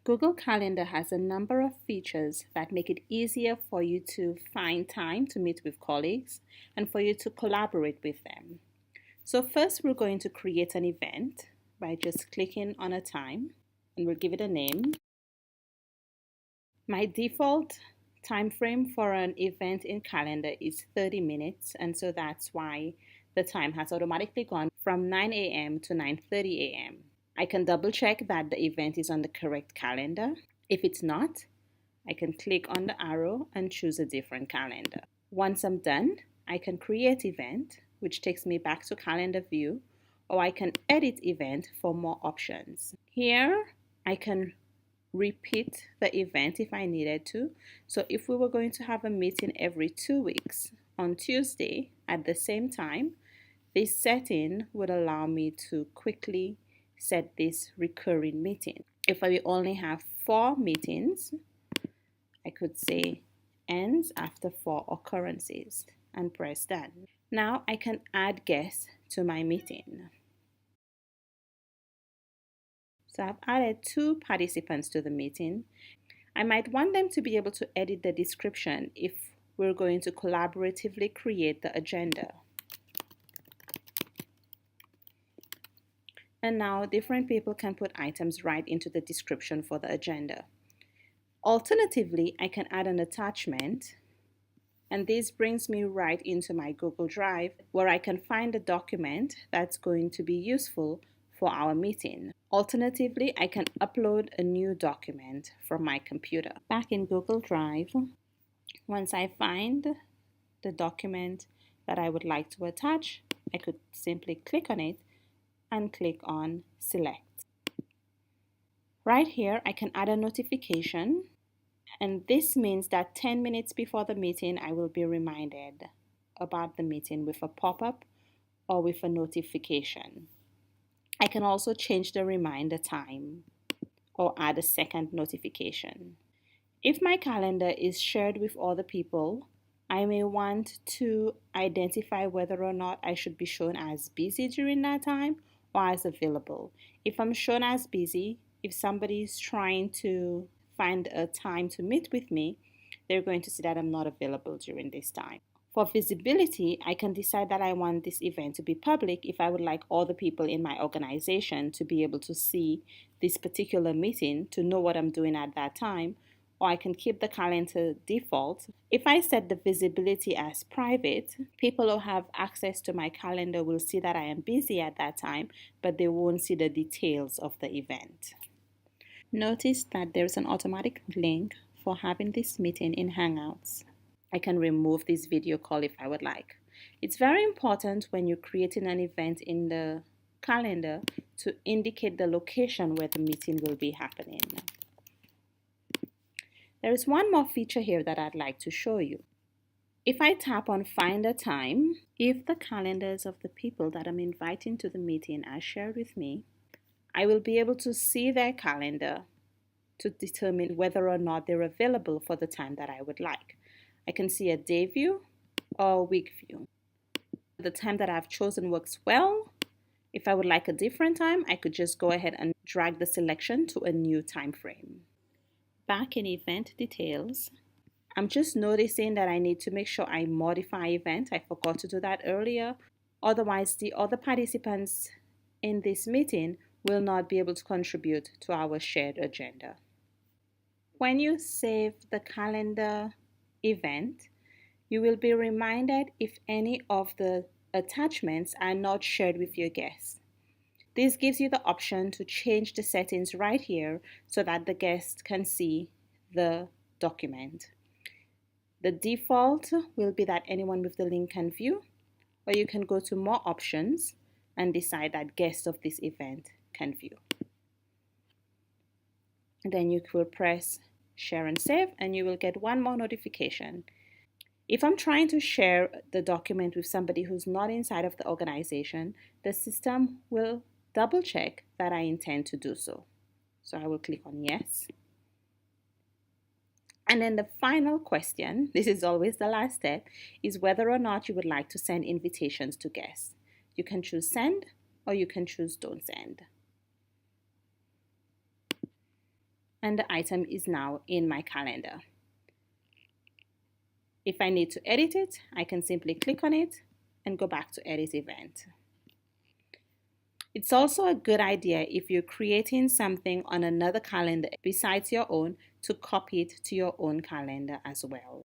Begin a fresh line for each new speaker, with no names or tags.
Google Calendar has a number of features that make it easier for you to find time to meet with colleagues and for you to collaborate with them. So first we're going to create an event by just clicking on a time and we'll give it a name. My default time frame for an event in calendar is 30 minutes, and so that's why the time has automatically gone from 9 a.m. to 9:30 a.m. I can double check that the event is on the correct calendar. If it's not, I can click on the arrow and choose a different calendar. Once I'm done, I can create event, which takes me back to calendar view, or I can edit event for more options. Here, I can repeat the event if I needed to. So if we were going to have a meeting every 2 weeks on Tuesday at the same time, this setting would allow me to quickly set this recurring meeting. If I only have 4 meetings, I could say ends after 4 occurrences and press done. Now I can add guests to my meeting. So I've added 2 participants to the meeting. I might want them to be able to edit the description if we're going to collaboratively create the agenda. And now different people can put items right into the description for the agenda. Alternatively, I can add an attachment, and this brings me right into my Google Drive where I can find a document that's going to be useful for our meeting. Alternatively, I can upload a new document from my computer. Back in Google Drive, once I find the document that I would like to attach, I could simply click on it and click on Select. Right here, I can add a notification, and this means that 10 minutes before the meeting, I will be reminded about the meeting with a pop-up or with a notification. I can also change the reminder time or add a second notification. If my calendar is shared with other people, I may want to identify whether or not I should be shown as busy during that time or as available. If I'm shown as busy, if somebody is trying to find a time to meet with me, they're going to see that I'm not available during this time. For visibility, I can decide that I want this event to be public if I would like all the people in my organization to be able to see this particular meeting, to know what I'm doing at that time, or I can keep the calendar default. If I set the visibility as private, people who have access to my calendar will see that I am busy at that time, but they won't see the details of the event. Notice that there's an automatic link for having this meeting in Hangouts. I can remove this video call if I would like. It's very important when you're creating an event in the calendar to indicate the location where the meeting will be happening. There is one more feature here that I'd like to show you. If I tap on Find a Time, if the calendars of the people that I'm inviting to the meeting are shared with me, I will be able to see their calendar to determine whether or not they're available for the time that I would like. I can see a day view or a week view. The time that I've chosen works well. If I would like a different time, I could just go ahead and drag the selection to a new time frame. Back in event details, I'm just noticing that I need to make sure I modify event. I forgot to do that earlier. Otherwise, the other participants in this meeting will not be able to contribute to our shared agenda. When you save the calendar event, you will be reminded if any of the attachments are not shared with your guests. This gives you the option to change the settings right here so that the guest can see the document. The default will be that anyone with the link can view, or you can go to more options and decide that guests of this event can view. And then you will press share and save, and you will get one more notification. If I'm trying to share the document with somebody who's not inside of the organization, the system will double check that I intend to do so. So I will click on yes. And then the final question, this is always the last step, is whether or not you would like to send invitations to guests. You can choose send or you can choose don't send. and the item is now in my calendar. If I need to edit it, I can simply click on it and go back to Edit Event. It's also a good idea if you're creating something on another calendar besides your own to copy it to your own calendar as well.